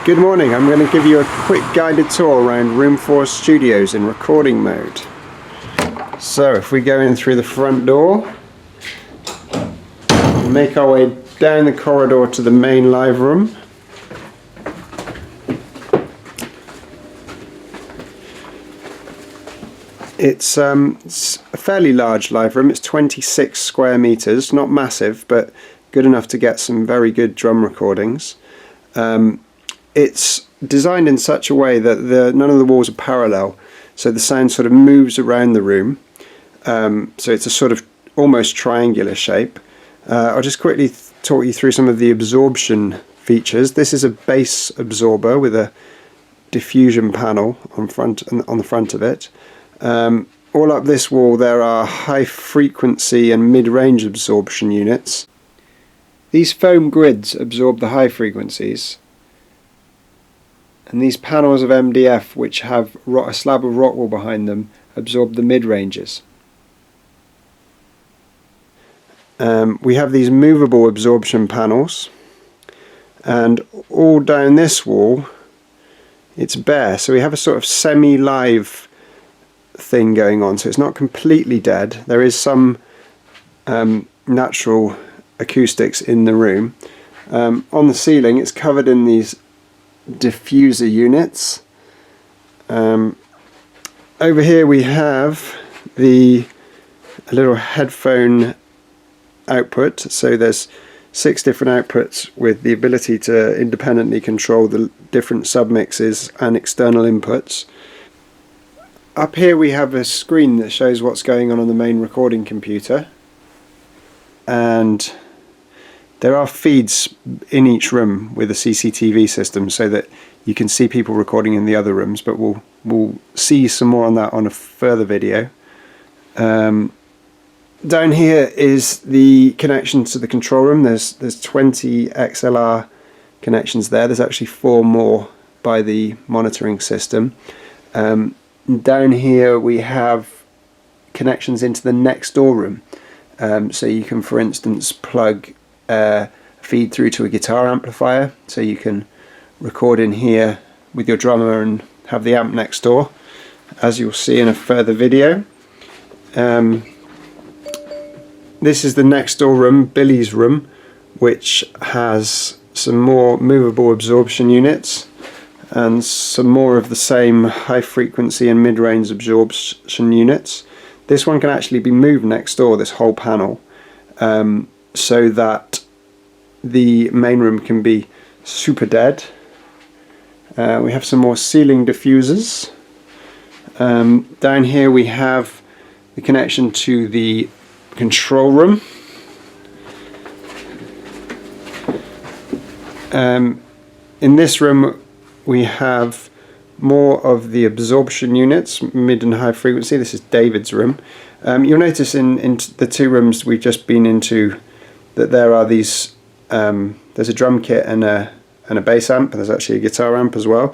Good morning, I'm going to give you a quick guided tour around Room 4 Studios in recording mode. So if we go in through the front door, we make our way down the corridor to the main live room. It's a fairly large live room, it's 26 square meters, not massive but good enough to get some very good drum recordings. It's designed in such a way that none of the walls are parallel, so the sound sort of moves around the room. So it's a sort of almost triangular shape. I'll just quickly talk you through some of the absorption features. This is a bass absorber with a diffusion panel on the front of it. All up this wall there are high frequency and mid-range absorption units. These foam grids absorb the high frequencies, and these panels of MDF, which have a slab of rock wool behind them, absorb the mid-ranges. We have these movable absorption panels, and all down this wall it's bare, so we have a sort of semi-live thing going on, so it's not completely dead. There is some natural acoustics in the room. On the ceiling it's covered in these diffuser units. Over here we have a little headphone output, so there's 6 different outputs with the ability to independently control the different submixes and external inputs. Up here we have a screen that shows what's going on the main recording computer, and there are feeds in each room with a CCTV system so that you can see people recording in the other rooms, but we'll see some more on that on a further video. Down here is the connection to the control room. There's 20 XLR connections there. There's actually 4 more by the monitoring system. Down here we have connections into the next door room. So you can, for instance, plug feed through to a guitar amplifier, so you can record in here with your drummer and have the amp next door, as you'll see in a further video. This is the next door room, Billy's room, which has some more movable absorption units and some more of the same high frequency and mid-range absorption units. This one can actually be moved next door, this whole panel, so that the main room can be super dead. We have some more ceiling diffusers. Down here we have the connection to the control room. In this room we have more of the absorption units, mid and high frequency. This is David's room. You'll notice in the 2 rooms we've just been into that there are these, there's a drum kit and a bass amp, and there's actually a guitar amp as well.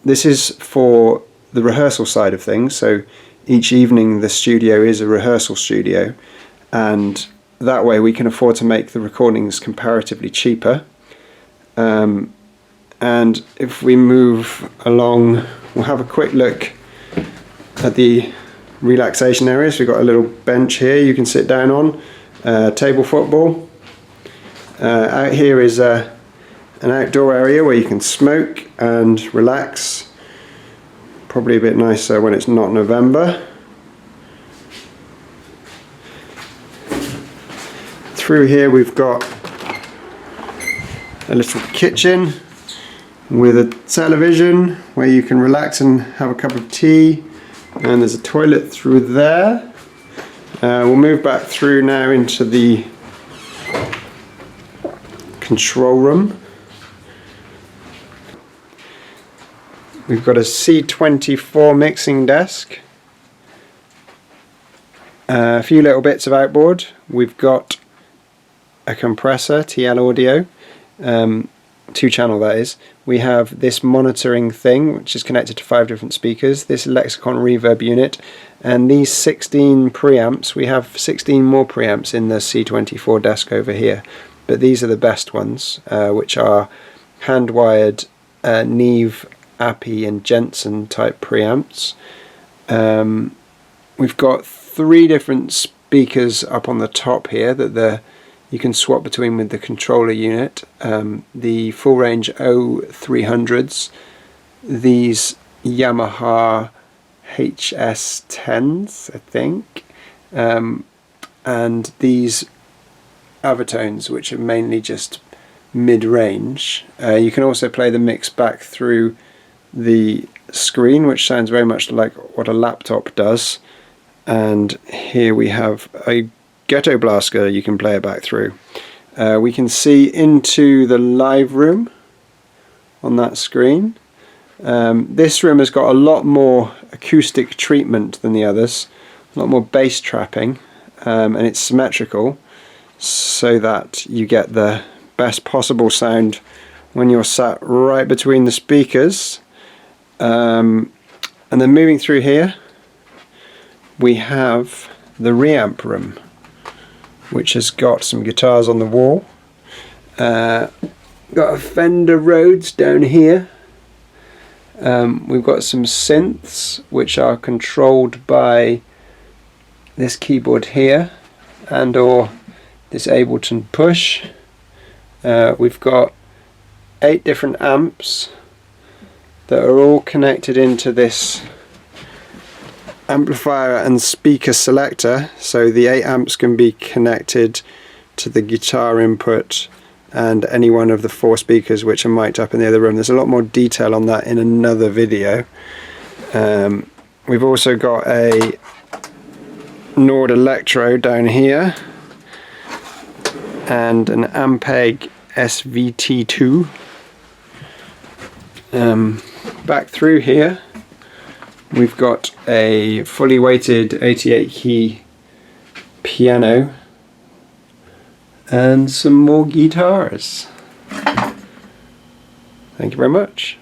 This is for the rehearsal side of things, so each evening the studio is a rehearsal studio, and that way we can afford to make the recordings comparatively cheaper. And if we move along, we'll have a quick look at the relaxation area. So we've got a little bench here you can sit down on, table football. Out here is an outdoor area where you can smoke and relax. Probably a bit nicer when it's not November. Through here we've got a little kitchen with a television where you can relax and have a cup of tea, and there's a toilet through there. We'll move back through now into the control room. We've got a C24 mixing desk, a few little bits of outboard. We've got a compressor, TL audio, 2-channel that is. We have this monitoring thing which is connected to 5 different speakers, this Lexicon reverb unit, and these 16 preamps. We have 16 more preamps in the C24 desk over here, but these are the best ones, which are hand wired Neve, Appy and Jensen type preamps. We've got 3 different speakers up on the top here that you can swap between with the controller unit. The full range O300s, these Yamaha HS10s I think, and these Avatones, which are mainly just mid-range. You can also play the mix back through the screen, which sounds very much like what a laptop does. And here we have a Ghetto Blaster you can play it back through. We can see into the live room on that screen. This room has got a lot more acoustic treatment than the others, a lot more bass trapping, and it's symmetrical so that you get the best possible sound when you're sat right between the speakers. And then moving through here we have the reamp room, which has got some guitars on the wall. Got a Fender Rhodes down here. We've got some synths which are controlled by this keyboard here and or this Ableton push. We've got 8 different amps that are all connected into this amplifier and speaker selector, so the 8 amps can be connected to the guitar input and any one of the 4 speakers which are mic'd up in the other room. There's a lot more detail on that in another video. We've also got a Nord Electro down here and an Ampeg SVT2. Back through here we've got a fully weighted 88 key piano and some more guitars. Thank you very much.